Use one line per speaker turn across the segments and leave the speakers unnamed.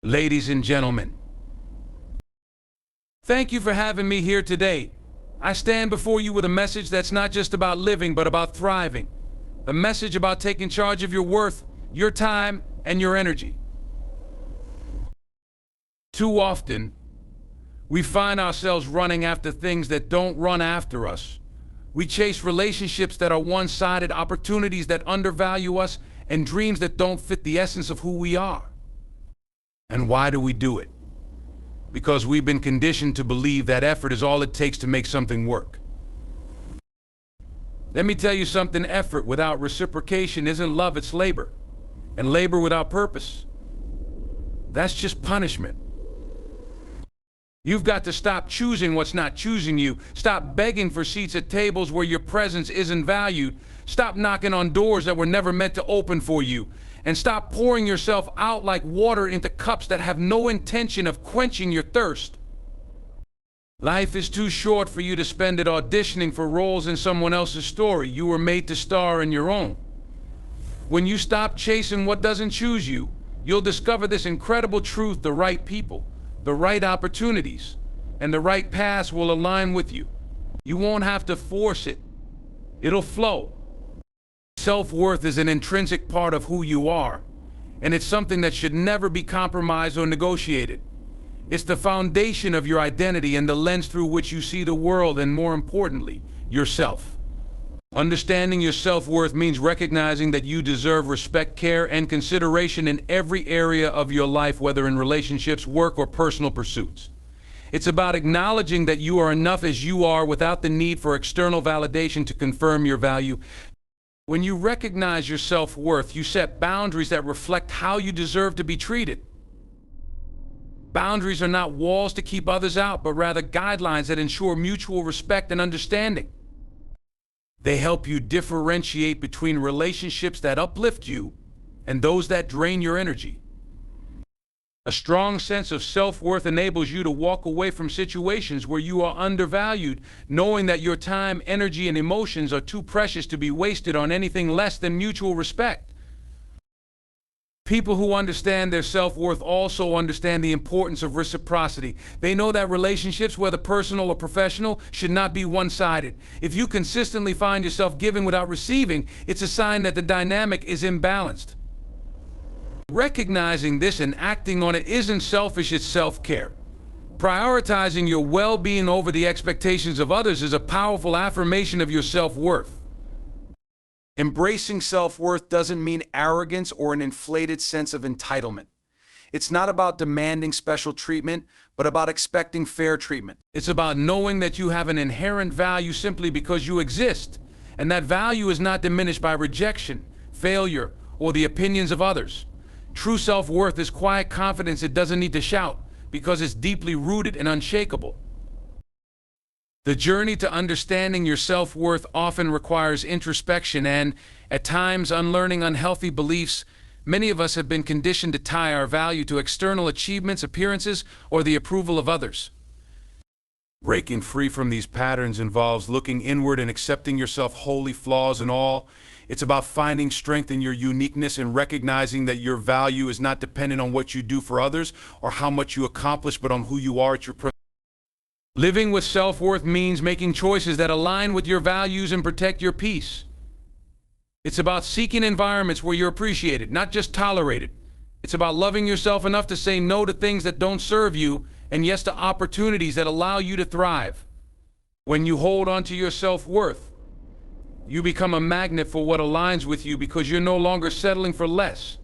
Ladies and gentlemen, thank you for having me here today. I stand before you with a message that's not just about living, but about thriving. A message about taking charge of your worth, your time, and your energy. Too often, we find ourselves running after things that don't run after us. We chase relationships that are one-sided, opportunities that undervalue us, and dreams that don't fit the essence of who we are. And why do we do it? Because we've been conditioned to believe that effort is all it takes to make something work. Let me tell you something, effort without reciprocation isn't love, it's labor. And labor without purpose, that's just punishment. You've got to stop choosing what's not choosing you. Stop begging for seats at tables where your presence isn't valued. Stop knocking on doors that were never meant to open for you. And stop pouring yourself out like water into cups that have no intention of quenching your thirst. Life is too short for you to spend it auditioning for roles in someone else's story. You were made to star in your own. When you stop chasing what doesn't choose you, you'll discover this incredible truth: the right people, the right opportunities, and the right paths will align with you. You won't have to force it. It'll flow. Self-worth is an intrinsic part of who you are, and it's something that should never be compromised or negotiated. It's the foundation of your identity and the lens through which you see the world, and more importantly, yourself. Understanding your self-worth means recognizing that you deserve respect, care, and consideration in every area of your life, whether in relationships, work, or personal pursuits. It's about acknowledging that you are enough as you are without the need for external validation to confirm your value. When you recognize your self-worth, you set boundaries that reflect how you deserve to be treated. Boundaries are not walls to keep others out, but rather guidelines that ensure mutual respect and understanding. They help you differentiate between relationships that uplift you and those that drain your energy. A strong sense of self-worth enables you to walk away from situations where you are undervalued, knowing that your time, energy, and emotions are too precious to be wasted on anything less than mutual respect. People who understand their self-worth also understand the importance of reciprocity. They know that relationships, whether personal or professional, should not be one-sided. If you consistently find yourself giving without receiving, it's a sign that the dynamic is imbalanced. Recognizing this and acting on it isn't selfish, it's self-care. Prioritizing your well-being over the expectations of others is a powerful affirmation of your self-worth. Embracing self-worth doesn't mean arrogance or an inflated sense of entitlement. It's not about demanding special treatment, but about expecting fair treatment. It's about knowing that you have an inherent value simply because you exist, and that value is not diminished by rejection, failure, or the opinions of others. True self-worth is quiet confidence it doesn't need to shout, because it's deeply rooted and unshakable. The journey to understanding your self-worth often requires introspection and, at times, unlearning unhealthy beliefs. Many of us have been conditioned to tie our value to external achievements, appearances, or the approval of others. Breaking free from these patterns involves looking inward and accepting yourself, wholly, flaws and all. It's about finding strength in your uniqueness and recognizing that your value is not dependent on what you do for others or how much you accomplish, but on who you are at your present. Living with self-worth means making choices that align with your values and protect your peace. It's about seeking environments where you're appreciated, not just tolerated. It's about loving yourself enough to say no to things that don't serve you and yes to opportunities that allow you to thrive. When you hold on to your self-worth, you become a magnet for what aligns with you because you're no longer settling for less.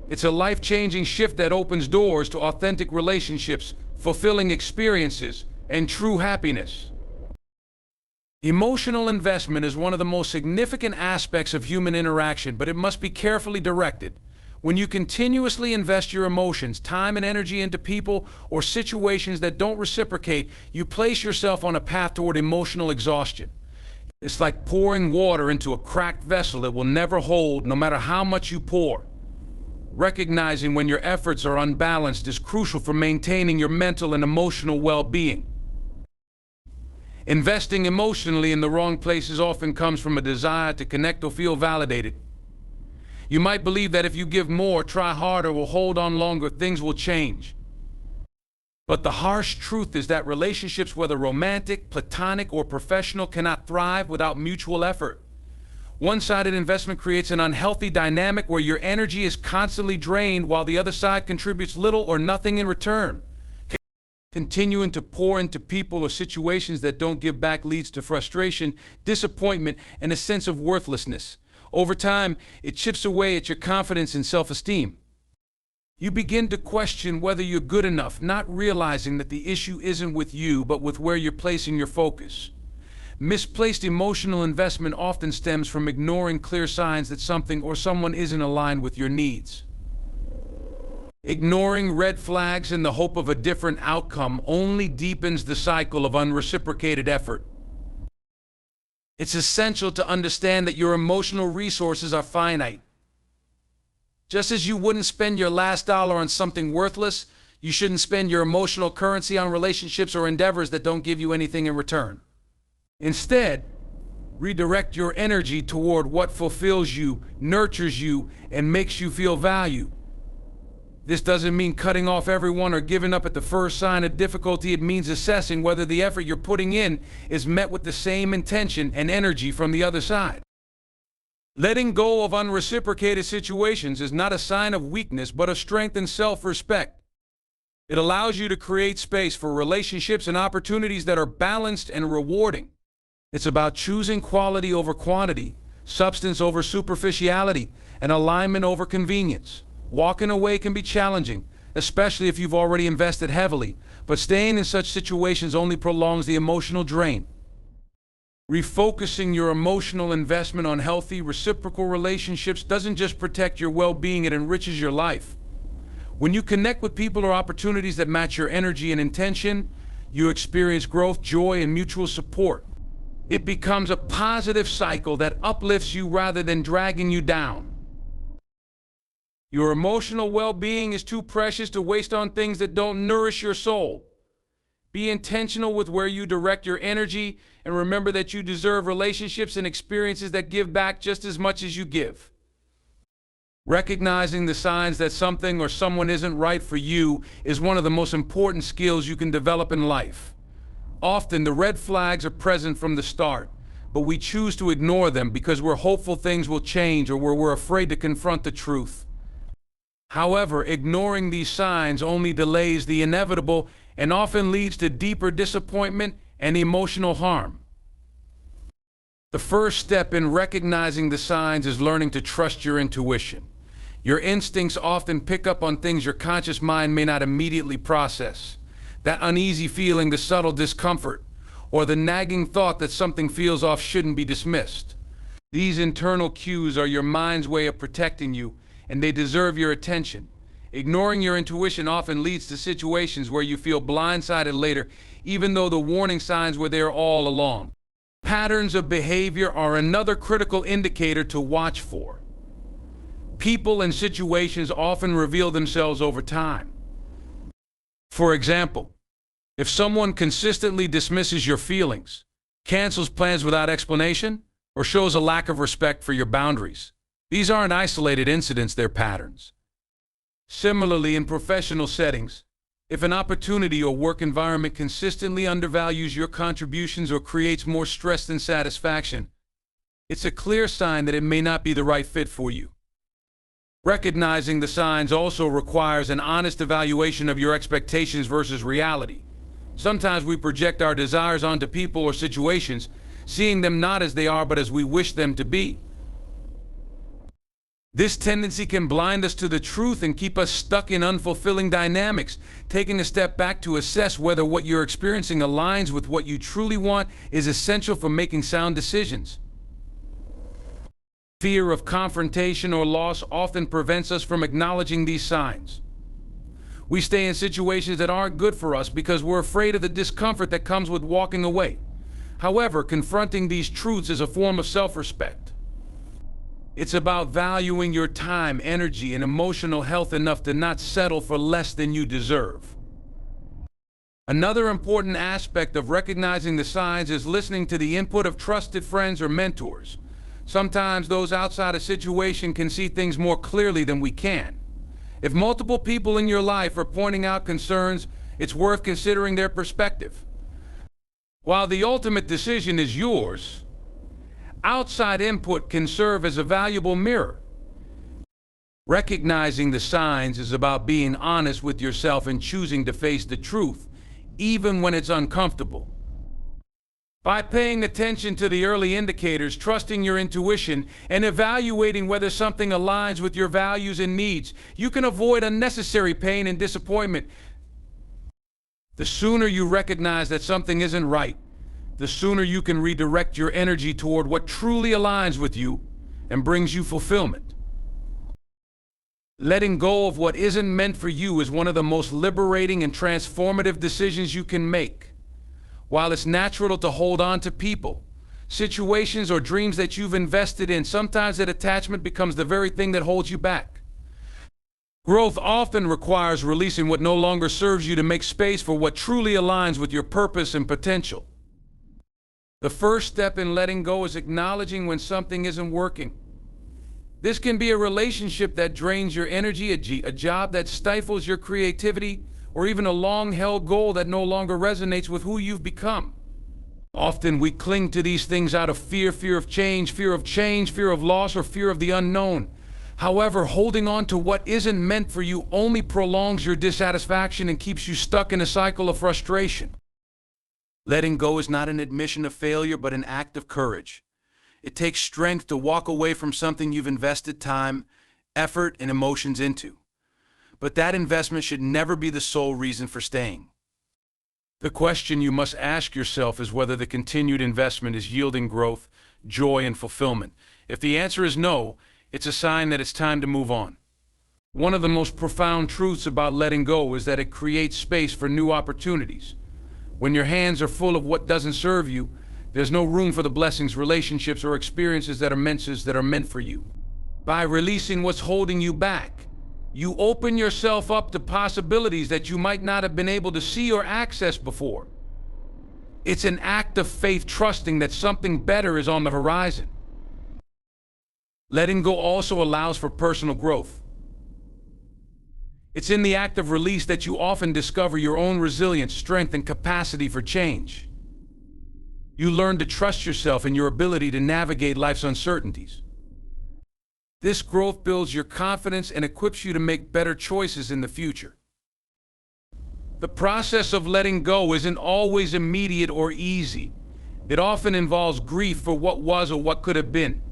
It's a life-changing shift that opens doors to authentic relationships, fulfilling experiences, and true happiness. Emotional investment is one of the most significant aspects of human interaction, but it must be carefully directed. When you continuously invest your emotions, time, and energy into people or situations that don't reciprocate, you place yourself on a path toward emotional exhaustion. It's like pouring water into a cracked vessel it will never hold, no matter how much you pour. Recognizing when your efforts are unbalanced is crucial for maintaining your mental and emotional well-being. Investing emotionally in the wrong places often comes from a desire to connect or feel validated. You might believe that if you give more, try harder, or hold on longer, things will change. But the harsh truth is that relationships, whether romantic, platonic, or professional, cannot thrive without mutual effort. One-sided investment creates an unhealthy dynamic where your energy is constantly drained while the other side contributes little or nothing in return. Continuing to pour into people or situations that don't give back leads to frustration, disappointment, and a sense of worthlessness. Over time, it chips away at your confidence and self-esteem. You begin to question whether you're good enough, not realizing that the issue isn't with you, but with where you're placing your focus. Misplaced emotional investment often stems from ignoring clear signs that something or someone isn't aligned with your needs. Ignoring red flags in the hope of a different outcome only deepens the cycle of unreciprocated effort. It's essential to understand that your emotional resources are finite. Just as you wouldn't spend your last dollar on something worthless, you shouldn't spend your emotional currency on relationships or endeavors that don't give you anything in return. Instead, redirect your energy toward what fulfills you, nurtures you, and makes you feel valued. This doesn't mean cutting off everyone or giving up at the first sign of difficulty. It means assessing whether the effort you're putting in is met with the same intention and energy from the other side. Letting go of unreciprocated situations is not a sign of weakness, but of strength and self-respect. It allows you to create space for relationships and opportunities that are balanced and rewarding. It's about choosing quality over quantity, substance over superficiality, and alignment over convenience. Walking away can be challenging, especially if you've already invested heavily, but staying in such situations only prolongs the emotional drain. Refocusing your emotional investment on healthy, reciprocal relationships doesn't just protect your well-being, it enriches your life. When you connect with people or opportunities that match your energy and intention, you experience growth, joy, and mutual support. It becomes a positive cycle that uplifts you rather than dragging you down. Your emotional well-being is too precious to waste on things that don't nourish your soul. Be intentional with where you direct your energy, and remember that you deserve relationships and experiences that give back just as much as you give. Recognizing the signs that something or someone isn't right for you is one of the most important skills you can develop in life. Often the red flags are present from the start, but we choose to ignore them because we're hopeful things will change or we're afraid to confront the truth. However, ignoring these signs only delays the inevitable and often leads to deeper disappointment and emotional harm. The first step in recognizing the signs is learning to trust your intuition. Your instincts often pick up on things your conscious mind may not immediately process. That uneasy feeling, the subtle discomfort, or the nagging thought that something feels off shouldn't be dismissed. These internal cues are your mind's way of protecting you, and they deserve your attention. Ignoring your intuition often leads to situations where you feel blindsided later, even though the warning signs were there all along. Patterns of behavior are another critical indicator to watch for. People and situations often reveal themselves over time. For example, if someone consistently dismisses your feelings, cancels plans without explanation, or shows a lack of respect for your boundaries, these aren't isolated incidents, they're patterns. Similarly, in professional settings, if an opportunity or work environment consistently undervalues your contributions or creates more stress than satisfaction, it's a clear sign that it may not be the right fit for you. Recognizing the signs also requires an honest evaluation of your expectations versus reality. Sometimes we project our desires onto people or situations, seeing them not as they are but as we wish them to be. This tendency can blind us to the truth and keep us stuck in unfulfilling dynamics. Taking a step back to assess whether what you're experiencing aligns with what you truly want is essential for making sound decisions. Fear of confrontation or loss often prevents us from acknowledging these signs. We stay in situations that aren't good for us because we're afraid of the discomfort that comes with walking away. However, confronting these truths is a form of self-respect. It's about valuing your time, energy, and emotional health enough to not settle for less than you deserve. Another important aspect of recognizing the signs is listening to the input of trusted friends or mentors. Sometimes those outside a situation can see things more clearly than we can. If multiple people in your life are pointing out concerns, it's worth considering their perspective. While the ultimate decision is yours, outside input can serve as a valuable mirror. Recognizing the signs is about being honest with yourself and choosing to face the truth, even when it's uncomfortable. By paying attention to the early indicators, trusting your intuition, and evaluating whether something aligns with your values and needs, you can avoid unnecessary pain and disappointment. The sooner you recognize that something isn't right, the sooner you can redirect your energy toward what truly aligns with you and brings you fulfillment. Letting go of what isn't meant for you is one of the most liberating and transformative decisions you can make. While it's natural to hold on to people, situations, or dreams that you've invested in, sometimes that attachment becomes the very thing that holds you back. Growth often requires releasing what no longer serves you to make space for what truly aligns with your purpose and potential. The first step in letting go is acknowledging when something isn't working. This can be a relationship that drains your energy, a job that stifles your creativity, or even a long-held goal that no longer resonates with who you've become. Often we cling to these things out of fear of change, fear of loss, or fear of the unknown. However, holding on to what isn't meant for you only prolongs your dissatisfaction and keeps you stuck in a cycle of frustration. Letting go is not an admission of failure, but an act of courage. It takes strength to walk away from something you've invested time, effort, and emotions into. But that investment should never be the sole reason for staying. The question you must ask yourself is whether the continued investment is yielding growth, joy, and fulfillment. If the answer is no, it's a sign that it's time to move on. One of the most profound truths about letting go is that it creates space for new opportunities. When your hands are full of what doesn't serve you, there's no room for the blessings, relationships, or experiences that are meant for you. By releasing what's holding you back, you open yourself up to possibilities that you might not have been able to see or access before. It's an act of faith, trusting that something better is on the horizon. Letting go also allows for personal growth. It's in the act of release that you often discover your own resilience, strength, and capacity for change. You learn to trust yourself and your ability to navigate life's uncertainties. This growth builds your confidence and equips you to make better choices in the future. The process of letting go isn't always immediate or easy. It often involves grief for what was or what could have been.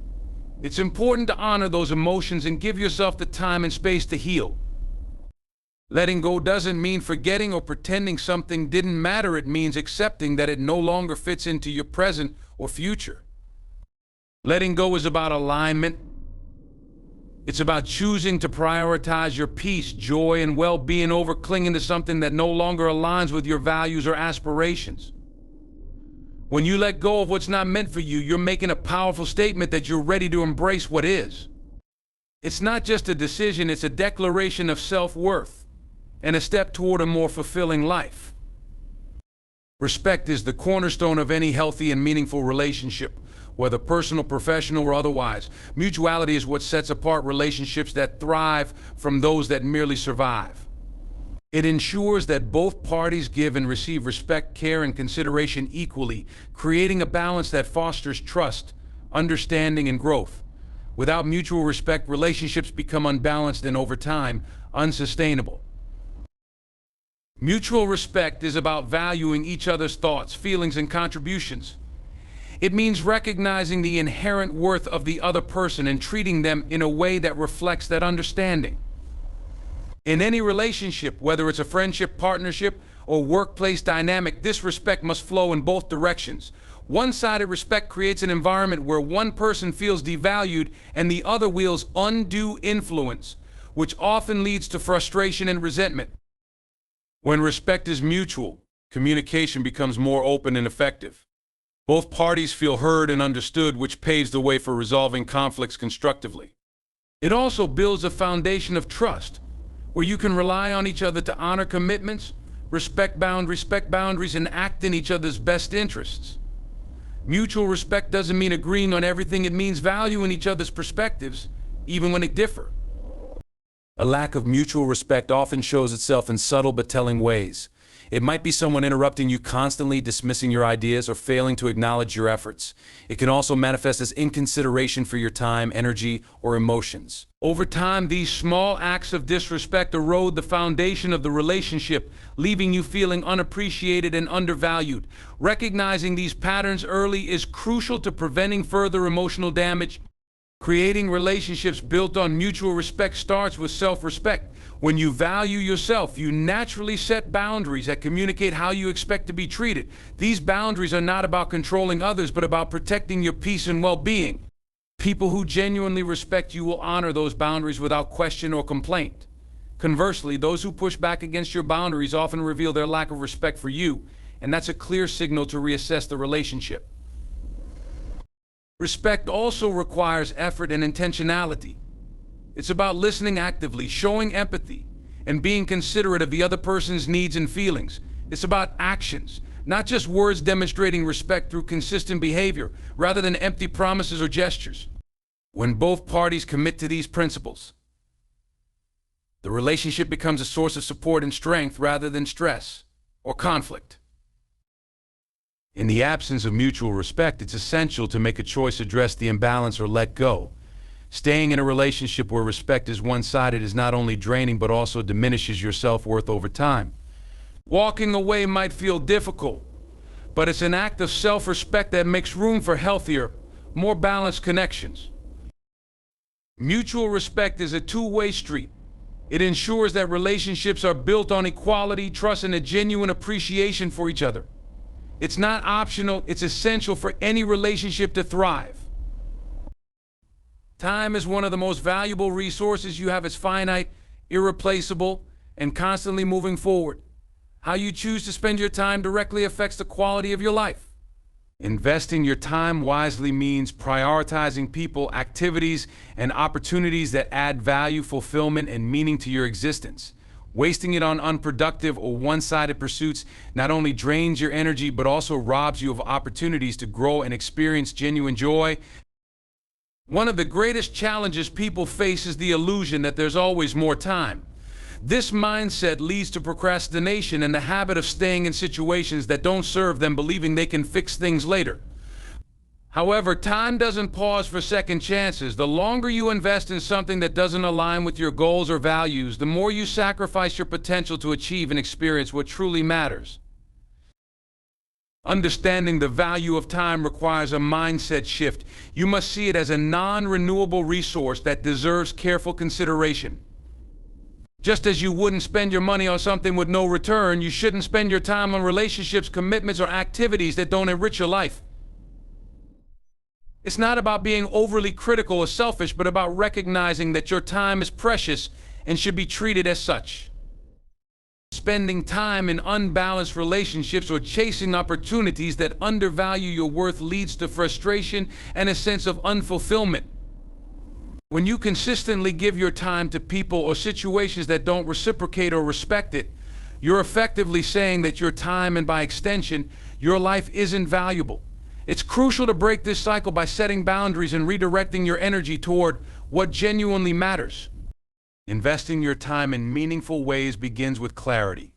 It's important to honor those emotions and give yourself the time and space to heal. Letting go doesn't mean forgetting or pretending something didn't matter. It means accepting that it no longer fits into your present or future. Letting go is about alignment. It's about choosing to prioritize your peace, joy, and well-being over clinging to something that no longer aligns with your values or aspirations. When you let go of what's not meant for you, you're making a powerful statement that you're ready to embrace what is. It's not just a decision, it's a declaration of self-worth and a step toward a more fulfilling life. Respect is the cornerstone of any healthy and meaningful relationship, whether personal, professional, or otherwise. Mutuality is what sets apart relationships that thrive from those that merely survive. It ensures that both parties give and receive respect, care, and consideration equally, creating a balance that fosters trust, understanding, and growth. Without mutual respect, relationships become unbalanced and, over time, unsustainable. Mutual respect is about valuing each other's thoughts, feelings, and contributions. It means recognizing the inherent worth of the other person and treating them in a way that reflects that understanding. In any relationship, whether it's a friendship, partnership, or workplace dynamic, this respect must flow in both directions. One-sided respect creates an environment where one person feels devalued and the other wields undue influence, which often leads to frustration and resentment. When respect is mutual, communication becomes more open and effective. Both parties feel heard and understood, which paves the way for resolving conflicts constructively. It also builds a foundation of trust, where you can rely on each other to honor commitments, respect boundaries, and act in each other's best interests. Mutual respect doesn't mean agreeing on everything, it means valuing each other's perspectives, even when they differ. A lack of mutual respect often shows itself in subtle but telling ways. It might be someone interrupting you constantly, dismissing your ideas, or failing to acknowledge your efforts. It can also manifest as inconsideration for your time, energy, or emotions. Over time, these small acts of disrespect erode the foundation of the relationship, leaving you feeling unappreciated and undervalued. Recognizing these patterns early is crucial to preventing further emotional damage. Creating relationships built on mutual respect starts with self-respect. When you value yourself, you naturally set boundaries that communicate how you expect to be treated. These boundaries are not about controlling others, but about protecting your peace and well-being. People who genuinely respect you will honor those boundaries without question or complaint. Conversely, those who push back against your boundaries often reveal their lack of respect for you, and that's a clear signal to reassess the relationship. Respect also requires effort and intentionality. It's about listening actively, showing empathy, and being considerate of the other person's needs and feelings. It's about actions, not just words, demonstrating respect through consistent behavior, rather than empty promises or gestures. When both parties commit to these principles, the relationship becomes a source of support and strength rather than stress or conflict. In the absence of mutual respect, it's essential to make a choice to address the imbalance or let go. Staying in a relationship where respect is one-sided is not only draining but also diminishes your self-worth over time. Walking away might feel difficult, but it's an act of self-respect that makes room for healthier, more balanced connections. Mutual respect is a two-way street. It ensures that relationships are built on equality, trust, and a genuine appreciation for each other. It's not optional, it's essential for any relationship to thrive. Time is one of the most valuable resources you have. It's finite, irreplaceable, and constantly moving forward. How you choose to spend your time directly affects the quality of your life. Investing your time wisely means prioritizing people, activities, and opportunities that add value, fulfillment, and meaning to your existence. Wasting it on unproductive or one-sided pursuits not only drains your energy but also robs you of opportunities to grow and experience genuine joy. One of the greatest challenges people face is the illusion that there's always more time. This mindset leads to procrastination and the habit of staying in situations that don't serve them, believing they can fix things later. However, time doesn't pause for second chances. The longer you invest in something that doesn't align with your goals or values, the more you sacrifice your potential to achieve and experience what truly matters. Understanding the value of time requires a mindset shift. You must see it as a non-renewable resource that deserves careful consideration. Just as you wouldn't spend your money on something with no return, you shouldn't spend your time on relationships, commitments, or activities that don't enrich your life. It's not about being overly critical or selfish, but about recognizing that your time is precious and should be treated as such. Spending time in unbalanced relationships or chasing opportunities that undervalue your worth leads to frustration and a sense of unfulfillment. When you consistently give your time to people or situations that don't reciprocate or respect it, you're effectively saying that your time, and by extension, your life, isn't valuable. It's crucial to break this cycle by setting boundaries and redirecting your energy toward what genuinely matters. Investing your time in meaningful ways begins with clarity.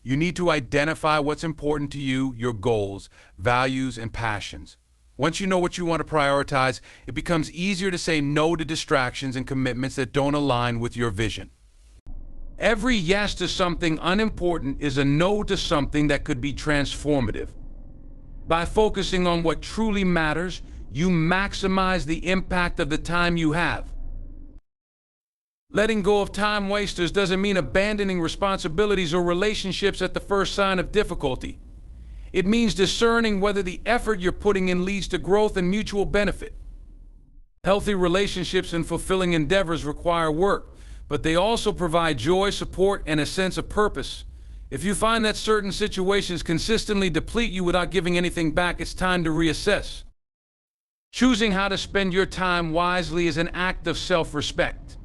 You need to identify what's important to you, your goals, values, and passions. Once you know what you want to prioritize, it becomes easier to say no to distractions and commitments that don't align with your vision. Every yes to something unimportant is a no to something that could be transformative. By focusing on what truly matters, you maximize the impact of the time you have. Letting go of time wasters doesn't mean abandoning responsibilities or relationships at the first sign of difficulty. It means discerning whether the effort you're putting in leads to growth and mutual benefit. Healthy relationships and fulfilling endeavors require work, but they also provide joy, support, and a sense of purpose. If you find that certain situations consistently deplete you without giving anything back, it's time to reassess. Choosing how to spend your time wisely is an act of self-respect.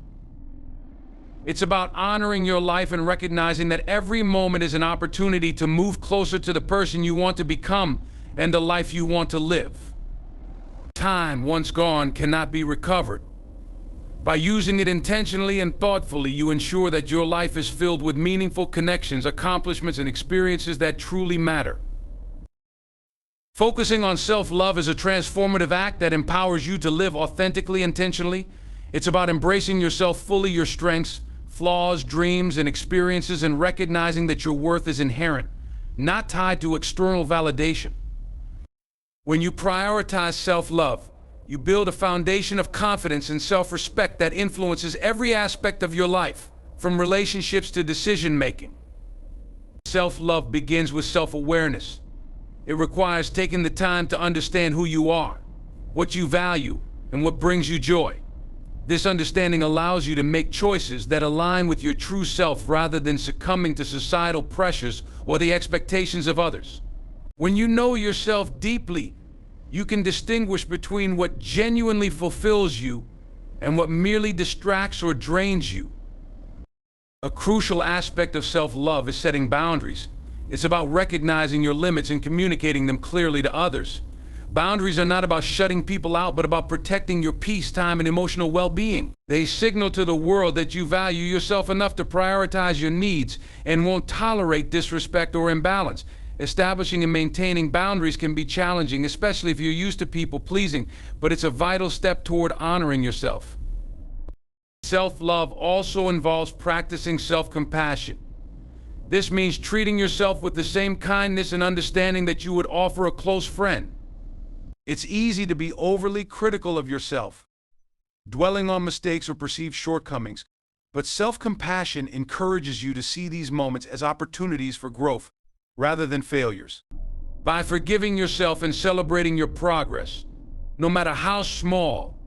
It's about honoring your life and recognizing that every moment is an opportunity to move closer to the person you want to become and the life you want to live. Time, once gone, cannot be recovered. By using it intentionally and thoughtfully, you ensure that your life is filled with meaningful connections, accomplishments, and experiences that truly matter. Focusing on self-love is a transformative act that empowers you to live authentically, intentionally. It's about embracing yourself fully, your strengths, flaws, dreams, and experiences, and recognizing that your worth is inherent, not tied to external validation. When you prioritize self-love, you build a foundation of confidence and self-respect that influences every aspect of your life, from relationships to decision-making. Self-love begins with self-awareness. It requires taking the time to understand who you are, what you value, and what brings you joy. This understanding allows you to make choices that align with your true self rather than succumbing to societal pressures or the expectations of others. When you know yourself deeply, you can distinguish between what genuinely fulfills you and what merely distracts or drains you. A crucial aspect of self-love is setting boundaries. It's about recognizing your limits and communicating them clearly to others. Boundaries are not about shutting people out, but about protecting your peace, time, and emotional well-being. They signal to the world that you value yourself enough to prioritize your needs and won't tolerate disrespect or imbalance. Establishing and maintaining boundaries can be challenging, especially if you're used to people-pleasing, but it's a vital step toward honoring yourself. Self-love also involves practicing self-compassion. This means treating yourself with the same kindness and understanding that you would offer a close friend. It's easy to be overly critical of yourself, dwelling on mistakes or perceived shortcomings, but self-compassion encourages you to see these moments as opportunities for growth rather than failures. By forgiving yourself and celebrating your progress, no matter how small,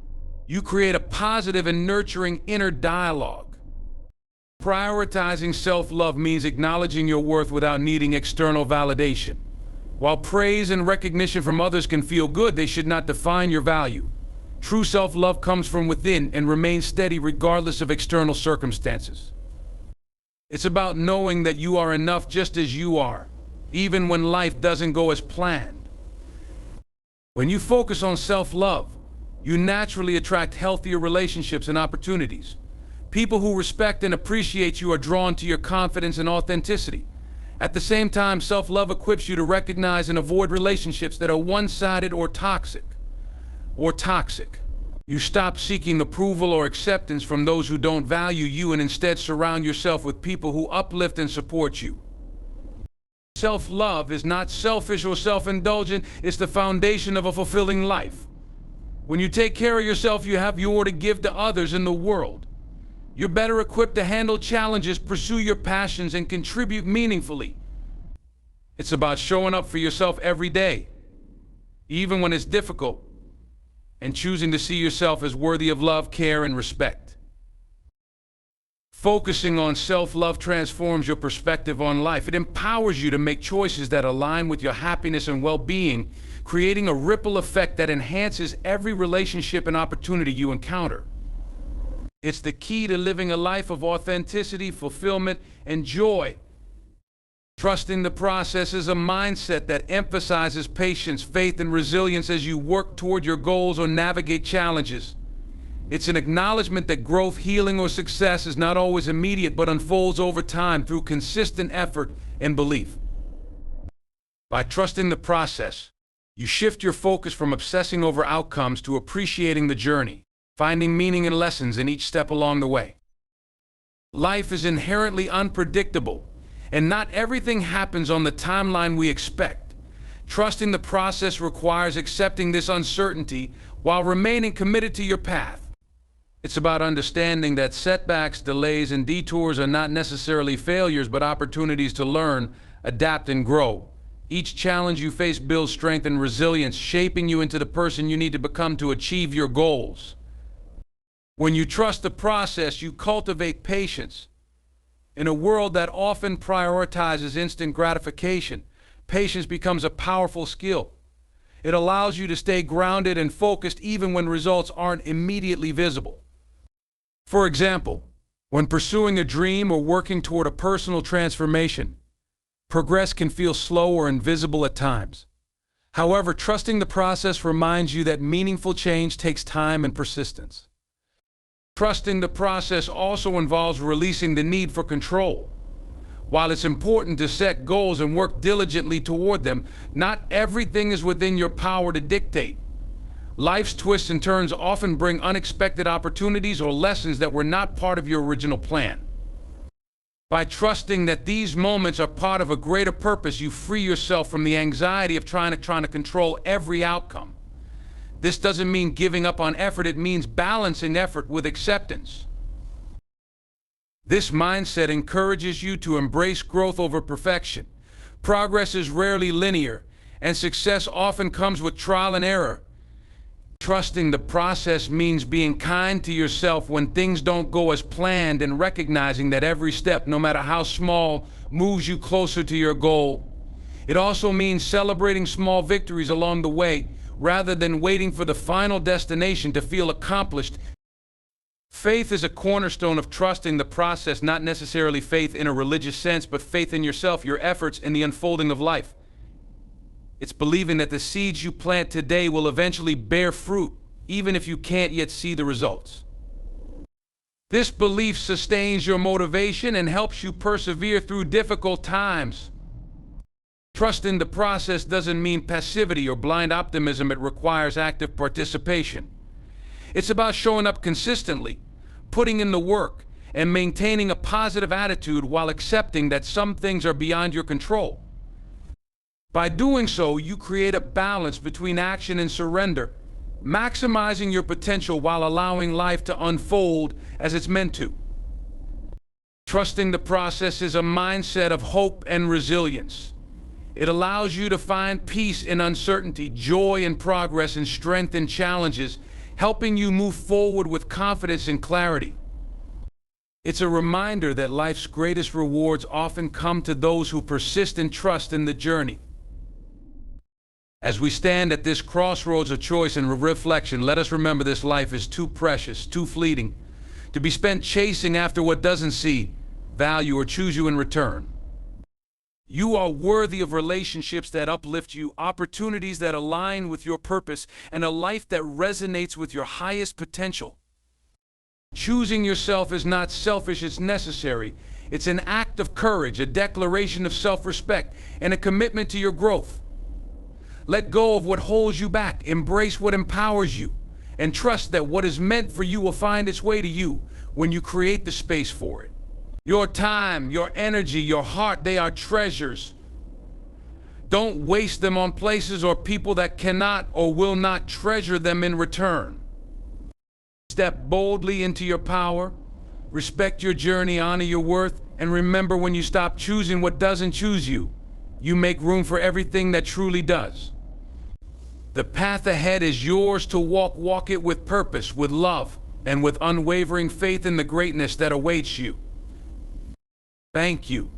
you create a positive and nurturing inner dialogue. Prioritizing self-love means acknowledging your worth without needing external validation. While praise and recognition from others can feel good, they should not define your value. True self-love comes from within and remains steady regardless of external circumstances. It's about knowing that you are enough just as you are, even when life doesn't go as planned. When you focus on self-love, you naturally attract healthier relationships and opportunities. People who respect and appreciate you are drawn to your confidence and authenticity. At the same time, self-love equips you to recognize and avoid relationships that are one-sided or toxic. You stop seeking approval or acceptance from those who don't value you and instead surround yourself with people who uplift and support you. Self-love is not selfish or self-indulgent, it's the foundation of a fulfilling life. When you take care of yourself, you have more to give to others in the world. You're better equipped to handle challenges, pursue your passions, and contribute meaningfully. It's about showing up for yourself every day, even when it's difficult, and choosing to see yourself as worthy of love, care, and respect. Focusing on self-love transforms your perspective on life. It empowers you to make choices that align with your happiness and well-being, creating a ripple effect that enhances every relationship and opportunity you encounter. It's the key to living a life of authenticity, fulfillment, and joy. Trusting the process is a mindset that emphasizes patience, faith, and resilience as you work toward your goals or navigate challenges. It's an acknowledgement that growth, healing, or success is not always immediate but unfolds over time through consistent effort and belief. By trusting the process, you shift your focus from obsessing over outcomes to appreciating the journey, finding meaning and lessons in each step along the way. Life is inherently unpredictable, and not everything happens on the timeline we expect. Trusting the process requires accepting this uncertainty while remaining committed to your path. It's about understanding that setbacks, delays, and detours are not necessarily failures, but opportunities to learn, adapt, and grow. Each challenge you face builds strength and resilience, shaping you into the person you need to become to achieve your goals. When you trust the process, you cultivate patience. In a world that often prioritizes instant gratification, patience becomes a powerful skill. It allows you to stay grounded and focused even when results aren't immediately visible. For example, when pursuing a dream or working toward a personal transformation, progress can feel slow or invisible at times. However, trusting the process reminds you that meaningful change takes time and persistence. Trusting the process also involves releasing the need for control. While it's important to set goals and work diligently toward them, not everything is within your power to dictate. Life's twists and turns often bring unexpected opportunities or lessons that were not part of your original plan. By trusting that these moments are part of a greater purpose, you free yourself from the anxiety of trying to control every outcome. This doesn't mean giving up on effort, it means balancing effort with acceptance. This mindset encourages you to embrace growth over perfection. Progress is rarely linear, and success often comes with trial and error. Trusting the process means being kind to yourself when things don't go as planned and recognizing that every step, no matter how small, moves you closer to your goal. It also means celebrating small victories along the way, rather than waiting for the final destination to feel accomplished. Faith is a cornerstone of trusting the process, not necessarily faith in a religious sense, but faith in yourself, your efforts, and the unfolding of life. It's believing that the seeds you plant today will eventually bear fruit, even if you can't yet see the results. This belief sustains your motivation and helps you persevere through difficult times. Trusting the process doesn't mean passivity or blind optimism, it requires active participation. It's about showing up consistently, putting in the work, and maintaining a positive attitude while accepting that some things are beyond your control. By doing so, you create a balance between action and surrender, maximizing your potential while allowing life to unfold as it's meant to. Trusting the process is a mindset of hope and resilience. It allows you to find peace in uncertainty, joy in progress, and strength in challenges, helping you move forward with confidence and clarity. It's a reminder that life's greatest rewards often come to those who persist and trust in the journey. As we stand at this crossroads of choice and reflection, let us remember this life is too precious, too fleeting, to be spent chasing after what doesn't see value or choose you in return. You are worthy of relationships that uplift you, opportunities that align with your purpose, and a life that resonates with your highest potential. Choosing yourself is not selfish, it's necessary. It's an act of courage, a declaration of self-respect, and a commitment to your growth. Let go of what holds you back, embrace what empowers you, and trust that what is meant for you will find its way to you when you create the space for it. Your time, your energy, your heart, they are treasures. Don't waste them on places or people that cannot or will not treasure them in return. Step boldly into your power, respect your journey, honor your worth, and remember, when you stop choosing what doesn't choose you, you make room for everything that truly does. The path ahead is yours to walk. Walk it with purpose, with love, and with unwavering faith in the greatness that awaits you. Thank you.